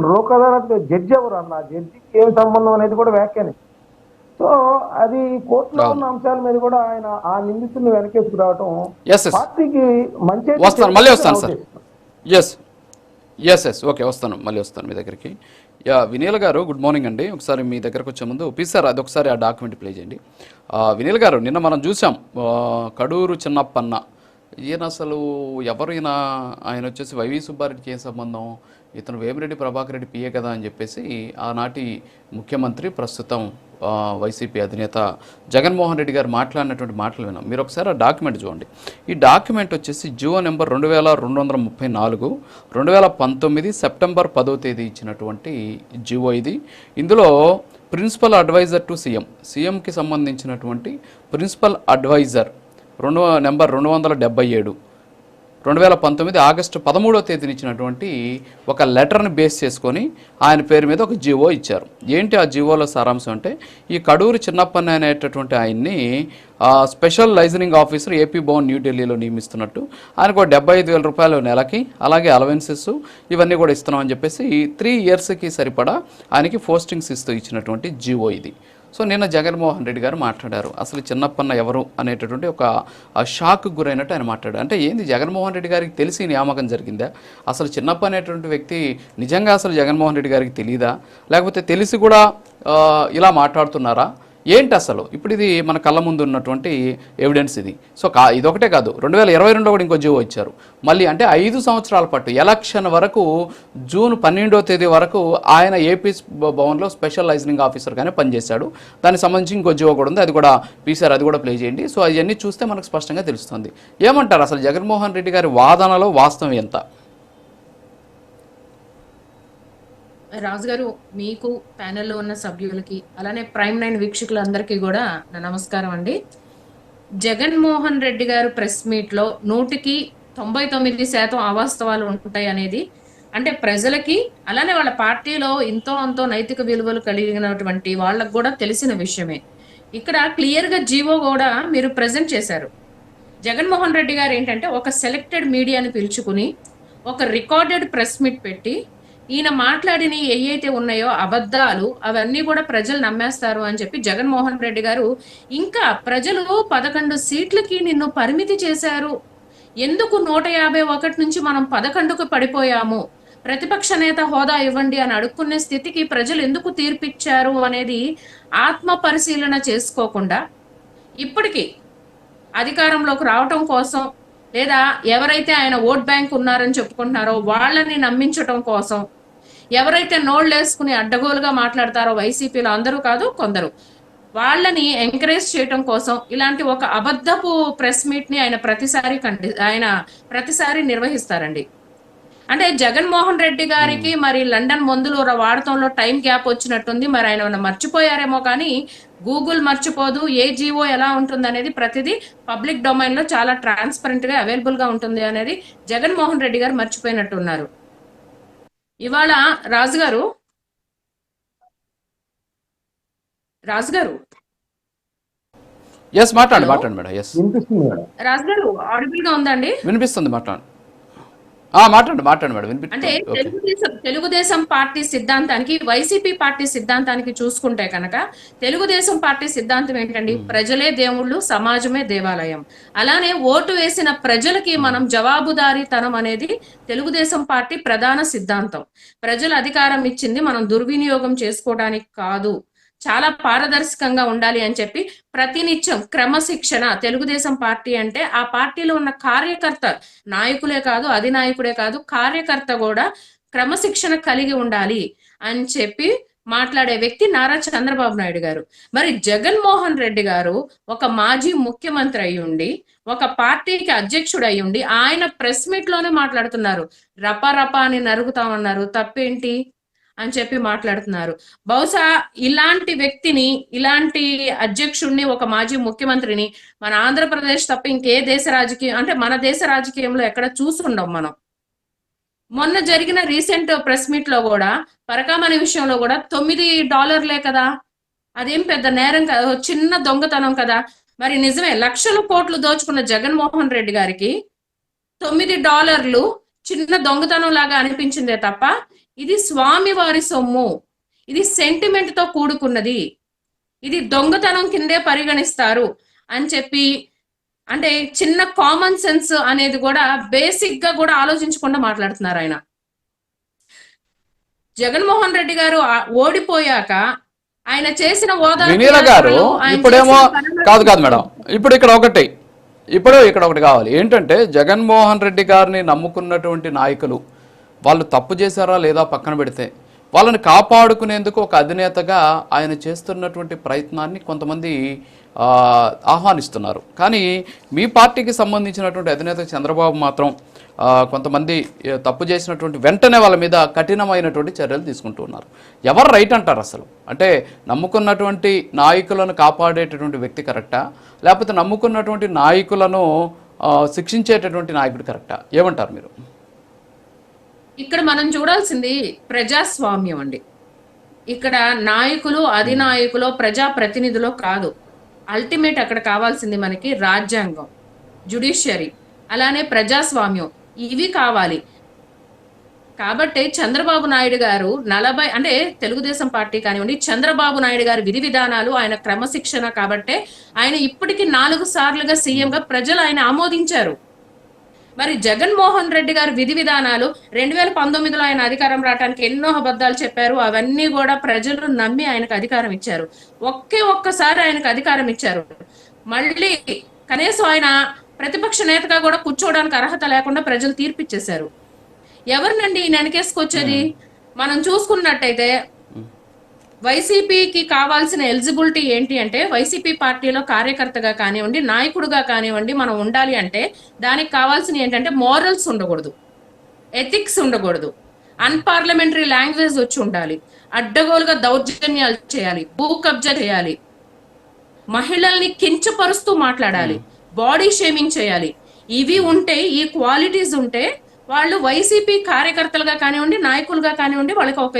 Lok Adalat judge ఎవరు అన్న, జడ్జికి ఏం సంబంధం అనేది కూడా వ్యాఖ్యానించారు. సో అది కోర్టులో అవును. ఉన్న అంశాల మీద కూడా ఆయన ఆ నిందితుడిని వెనకేసుకు రావటం ఎస్ ఎస్ పార్టీకి మంచి వస్తాను, మళ్ళీ వస్తాను సార్. ఎస్ ఎస్ ఓకే, వస్తాను, మళ్ళీ వస్తాను మీ దగ్గరికి. యా, వినీల్ గారు గుడ్ మార్నింగ్ అండి. ఒకసారి మీ దగ్గరకు వచ్చే ముందు సార్ అది ఒకసారి ఆ డాక్యుమెంట్ ప్లే చేయండి. వినీల్ గారు, నిన్న మనం చూసాం కడూరు చిన్నప్పన్న, ఈయన అసలు ఎవరు ఈయన, ఆయన వచ్చేసి వైవి సుబ్బారెడ్డికి ఏం సంబంధం, ఇతను వేమిరెడ్డి ప్రభాకర్ రెడ్డి పిఏ కదా అని చెప్పేసి ఆనాటి ముఖ్యమంత్రి ప్రస్తుతం వైసీపీ అధినేత జగన్మోహన్ రెడ్డి గారు మాట్లాడినటువంటి మాటలు విన్నాం. మీరు ఒకసారి ఆ డాక్యుమెంట్ చూడండి. ఈ డాక్యుమెంట్ వచ్చేసి జియో నెంబర్ 2234 2019 సెప్టెంబర్ 10వ తేదీ ఇచ్చినటువంటి జియో ఇది. ఇందులో ప్రిన్సిపల్ అడ్వైజర్ టు సీఎంకి సంబంధించినటువంటి ప్రిన్సిపల్ అడ్వైజర్ నెంబర్ 277 2019 ఆగస్టు 13వ తేదీని ఇచ్చినటువంటి ఒక లెటర్ని బేస్ చేసుకొని ఆయన పేరు మీద ఒక జీవో ఇచ్చారు. ఏంటి ఆ జీవోలో సారాంశం అంటే, ఈ కడూరు చిన్నప్పన్న అనేటటువంటి ఆయన్ని special liaisoning officer AP Bhavan న్యూఢిల్లీలో నియమిస్తున్నట్టు, ఆయనకు 75,000 రూపాయలు నెలకి, అలాగే అలవెన్సెస్ ఇవన్నీ కూడా ఇస్తున్నామని చెప్పేసి 3 ఇయర్స్కి సరిపడా ఆయనకి పోస్టింగ్స్ ఇస్తూ ఇచ్చినటువంటి జీవో ఇది. సో నిన్న జగన్మోహన్ రెడ్డి గారు మాట్లాడారు, అసలు చిన్నప్పన్న ఎవరు అనేటటువంటి ఒక షాక్కు గురైనట్టు ఆయన మాట్లాడారు. అంటే ఏంది, జగన్మోహన్ రెడ్డి గారికి తెలిసి నియామకం జరిగిందా, అసలు చిన్నప్ప అనేటువంటి వ్యక్తి నిజంగా అసలు జగన్మోహన్ రెడ్డి గారికి తెలియదా, లేకపోతే తెలిసి కూడా ఇలా మాట్లాడుతున్నారా, ఏంటి అసలు? ఇప్పుడు ఇది మన కళ్ళ ముందు ఉన్నటువంటి ఎవిడెన్స్ ఇది. సో ఇదొకటే కాదు, 2022లో కూడా ఇంకో జీవో ఇచ్చారు. మళ్ళీ అంటే 5 సంవత్సరాల పాటు ఎలక్షన్ వరకు జూన్ 12వ తేదీ వరకు ఆయన ఏపీ భవన్లో స్పెషల్ లైజనింగ్ ఆఫీసర్గానే పనిచేశాడు. దానికి సంబంధించి ఇంకో జీవో కూడా ఉంది, అది కూడా పీసార్, అది కూడా ప్లే చేయండి. సో అవన్నీ చూస్తే మనకు స్పష్టంగా తెలుస్తుంది. ఏమంటారు అసలు జగన్మోహన్ రెడ్డి గారి వాదనలో వాస్తవం ఎంత? రాజు గారు, మీకు ప్యానెల్లో ఉన్న సభ్యులకి అలానే ప్రైమ్ 9 వీక్షకులందరికీ కూడా నా నమస్కారం అండి. జగన్మోహన్ రెడ్డి గారు ప్రెస్ మీట్ లో 99% అవాస్తవాలు ఉంటాయి అనేది, అంటే ప్రజలకి అలానే వాళ్ళ పార్టీలో ఇంతో అంతో నైతిక విలువలు కలిగినటువంటి వాళ్ళకు కూడా తెలిసిన విషయమే. ఇక్కడ క్లియర్ గా జీవో కూడా మీరు ప్రెజెంట్ చేశారు. జగన్మోహన్ రెడ్డి గారు ఏంటంటే ఒక సెలెక్టెడ్ మీడియాని పిలుచుకుని ఒక రికార్డెడ్ ప్రెస్ మీట్ పెట్టి ఈయన మాట్లాడిన ఏవైతే ఉన్నాయో అబద్ధాలు అవన్నీ కూడా ప్రజలు నమ్మేస్తారు అని చెప్పి జగన్మోహన్ రెడ్డి గారు, ఇంకా ప్రజలు 11 సీట్లకి నిన్ను పరిమితి చేశారు, ఎందుకు 151 నుంచి మనం 11కు పడిపోయాము, ప్రతిపక్ష నేత హోదా ఇవ్వండి అని అడుక్కునే స్థితికి ప్రజలు ఎందుకు తీర్పిచ్చారు అనేది ఆత్మ పరిశీలన చేసుకోకుండా ఇప్పటికీ అధికారంలోకి రావటం కోసం, లేదా ఎవరైతే ఆయన ఓట్ బ్యాంక్ ఉన్నారని చెప్పుకుంటున్నారో వాళ్ళని నమ్మించటం కోసం, ఎవరైతే నోళ్ళేసుకుని అడ్డగోలుగా మాట్లాడతారో వైసీపీలో, అందరూ కాదు కొందరు, వాళ్ళని ఎంకరేజ్ చేయటం కోసం ఇలాంటి ఒక అబద్ధపు ప్రెస్ మీట్ ని ఆయన ప్రతిసారి నిర్వహిస్తారండి. అంటే జగన్మోహన్ రెడ్డి గారికి మరి లండన్ మందులు వాడటంలో టైం గ్యాప్ వచ్చినట్టుంది. మరి ఆయన మర్చిపోయారేమో, కానీ గూగుల్ మర్చిపోదు. ఏ జీవో ఎలా ఉంటుంది అనేది ప్రతిదీ పబ్లిక్ డొమైన్ లో చాలా ట్రాన్స్పరెంట్ గా అవైలబుల్ గా ఉంటుంది అనేది జగన్మోహన్ రెడ్డి గారు మర్చిపోయినట్టున్నారు. ఇవాళ రాజుగారు మాట్లాడండి మేడం. రాజుగారు ఆడిబుల్ గా ఉందండి? వినిపిస్తుంది, మాట్లాడండి. మాట్లాడండి మేడం. అంటే తెలుగుదేశం పార్టీ సిద్ధాంతానికి వైసీపీ పార్టీ సిద్ధాంతానికి చూసుకుంటే కనుక, తెలుగుదేశం పార్టీ సిద్ధాంతం ఏంటండి, ప్రజలే దేవుళ్ళు, సమాజమే దేవాలయం. అలానే ఓటు వేసిన ప్రజలకి మనం జవాబుదారీతనం అనేది తెలుగుదేశం పార్టీ ప్రధాన సిద్ధాంతం. ప్రజలు అధికారం ఇచ్చింది మనం దుర్వినియోగం చేసుకోవడానికి కాదు, చాలా పారదర్శకంగా ఉండాలి అని చెప్పి ప్రతినిత్యం క్రమశిక్షణ, తెలుగుదేశం పార్టీ అంటే ఆ పార్టీలో ఉన్న కార్యకర్త, నాయకులే కాదు, అధినాయకుడే కాదు, కార్యకర్త కూడా క్రమశిక్షణ కలిగి ఉండాలి అని చెప్పి మాట్లాడే వ్యక్తి నారా చంద్రబాబు నాయుడు గారు. మరి జగన్మోహన్ రెడ్డి గారు ఒక మాజీ ముఖ్యమంత్రి అయ్యుండి, ఒక పార్టీకి అధ్యక్షుడు అయ్యుండి ఆయన ప్రెస్ మీట్ లోనే మాట్లాడుతున్నారు, రపా అని నరుగుతామన్నారు, తప్పేంటి అని చెప్పి మాట్లాడుతున్నారు. బహుశా ఇలాంటి వ్యక్తిని, ఇలాంటి అధ్యక్షుడిని, ఒక మాజీ ముఖ్యమంత్రిని మన ఆంధ్రప్రదేశ్ తప్ప ఇంకే దేశ రాజకీయం, అంటే మన దేశ రాజకీయంలో ఎక్కడ చూసుండం మనం. మొన్న జరిగిన రీసెంట్ ప్రెస్ మీట్ లో కూడా పరకామణి విషయంలో కూడా $9 కదా, అదేం పెద్ద నేరం కదా, చిన్న దొంగతనం కదా. మరి నిజమే, లక్షల కోట్లు దోచుకున్న జగన్మోహన్ రెడ్డి గారికి $9 చిన్న దొంగతనం లాగా అనిపించిందే తప్ప ఇది స్వామివారి సొమ్ము, ఇది సెంటిమెంట్ తో కూడుకున్నది, ఇది దొంగతనం కిందే పరిగణిస్తారు అని చెప్పి, అంటే చిన్న కామన్ సెన్స్ అనేది కూడా బేసిక్ గా కూడా ఆలోచించకుండా మాట్లాడుతున్నారు ఆయన. జగన్మోహన్ రెడ్డి గారు ఓడిపోయాక ఆయన చేసిన వినీల గారు ఇప్పుడేమో కాదు మేడం, ఇప్పుడు ఇక్కడ ఒకటి కావాలి ఏంటంటే, జగన్మోహన్ రెడ్డి గారిని నమ్ముకున్నటువంటి నాయకులు వాళ్ళు తప్పు చేశారా లేదా పక్కన పెడితే, వాళ్ళని కాపాడుకునేందుకు ఒక అధినేతగా ఆయన చేస్తున్నటువంటి ప్రయత్నాన్ని కొంతమంది ఆహ్వానిస్తున్నారు. కానీ మీ పార్టీకి సంబంధించినటువంటి అధినేత చంద్రబాబు మాత్రం కొంతమంది తప్పు చేసినటువంటి వెంటనే వాళ్ళ మీద కఠినమైనటువంటి చర్యలు తీసుకుంటూ ఉన్నారు. ఎవరు రైట్ అంటారు అసలు? అంటే నమ్ముకున్నటువంటి నాయకులను కాపాడేటటువంటి వ్యక్తి కరెక్టా, లేకపోతే నమ్ముకున్నటువంటి నాయకులను శిక్షించేటటువంటి నాయకుడు కరెక్టా? ఏమంటారు మీరు? ఇక్కడ మనం చూడాల్సింది ప్రజాస్వామ్యం అండి. ఇక్కడ నాయకులు, అధినాయకులు, ప్రజా ప్రతినిధులు కాదు. అల్టిమేట్ అక్కడ కావాల్సింది మనకి రాజ్యాంగం, జ్యుడిషియరీ, అలానే ప్రజాస్వామ్యం, ఇవి కావాలి. కాబట్టి చంద్రబాబు నాయుడు గారు అంటే తెలుగుదేశం పార్టీ కానివ్వండి, చంద్రబాబు నాయుడు గారి విధి విధానాలు, ఆయన క్రమశిక్షణ కాబట్టే ఆయన ఇప్పటికి 4 సార్లుగా సీఎంగా ప్రజలు ఆయన ఆమోదించారు. మరి జగన్మోహన్ రెడ్డి గారి విధి విధానాలు 2019లో ఆయన అధికారం రావడానికి ఎన్నో అబద్ధాలు చెప్పారు. అవన్నీ కూడా ప్రజలు నమ్మి ఆయనకు అధికారం ఇచ్చారు. ఒక్కసారి ఆయనకు అధికారం ఇచ్చారు, మళ్ళీ కనీసం ఆయన ప్రతిపక్ష నేతగా కూడా కూర్చోవడానికి అర్హత లేకుండా ప్రజలు తీర్పిచ్చేశారు. ఎవరినండి ఈయన వెనకేసుకొచ్చేది? మనం చూసుకున్నట్టయితే వైసీపీకి కావాల్సిన ఎలిజిబిలిటీ ఏంటి అంటే, వైసీపీ పార్టీలో కార్యకర్తగా కానివ్వండి, నాయకుడుగా కానివ్వండి మనం ఉండాలి అంటే దానికి కావాల్సిన ఏంటంటే మోరల్స్ ఉండకూడదు, ఎథిక్స్ ఉండకూడదు, అన్పార్లమెంటరీ లాంగ్వేజ్ వచ్చి ఉండాలి, అడ్డగోలుగా దౌర్జన్యాలు చేయాలి, భూ కబ్జా చేయాలి, మహిళల్ని కించపరుస్తూ మాట్లాడాలి, బాడీ షేమింగ్ చేయాలి. ఇవి ఉంటే, ఈ క్వాలిటీస్ ఉంటే వాళ్ళు వైసీపీ కార్యకర్తలుగా కానివ్వండి, నాయకులుగా కానివ్వండి వాళ్ళకి ఒక